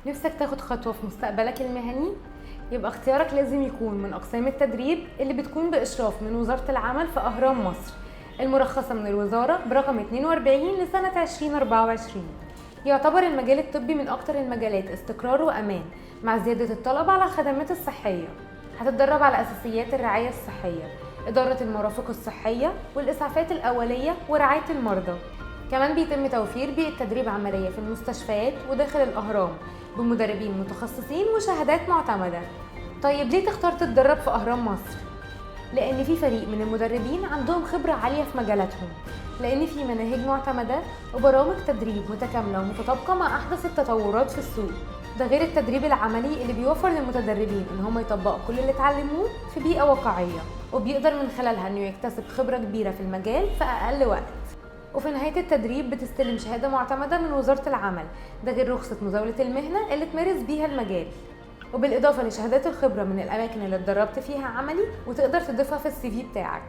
نفسك تاخد خطوة في مستقبلك المهني؟ يبقى اختيارك لازم يكون من أقسام التدريب اللي بتكون بإشراف من وزارة العمل في أهرام مصر، المرخصة من الوزارة برقم 42 لسنة 2024. يعتبر المجال الطبي من أكتر المجالات استقرار وأمان، مع زيادة الطلب على الخدمات الصحية. هتتدرب على أساسيات الرعاية الصحية، إدارة المرافق الصحية والإسعافات الأولية ورعاية المرضى. كمان بيتم توفير بيئة تدريب عملية في المستشفيات وداخل الأهرام بمدربين متخصصين وشهادات معتمدة. طيب ليه تختار تتدرب في أهرام مصر؟ لأن في فريق من المدربين عندهم خبرة عالية في مجالاتهم، لأن في مناهج معتمدة وبرامج تدريب متكاملة ومتطابقة مع أحدث التطورات في السوق. ده غير التدريب العملي اللي بيوفر للمتدربين إن هم يطبقوا كل اللي اتعلموه في بيئة واقعية، وبيقدر من خلالها إنه يكتسب خبرة كبيرة في المجال في أقل وقت. وفي نهاية التدريب بتستلم شهادة معتمدة من وزارة العمل، ده غير رخصة مزاولة المهنة اللي تمارس بيها المجال، وبالإضافة لشهادات الخبرة من الأماكن اللي اتدربت فيها عملي وتقدر تضيفها في السي في بتاعك.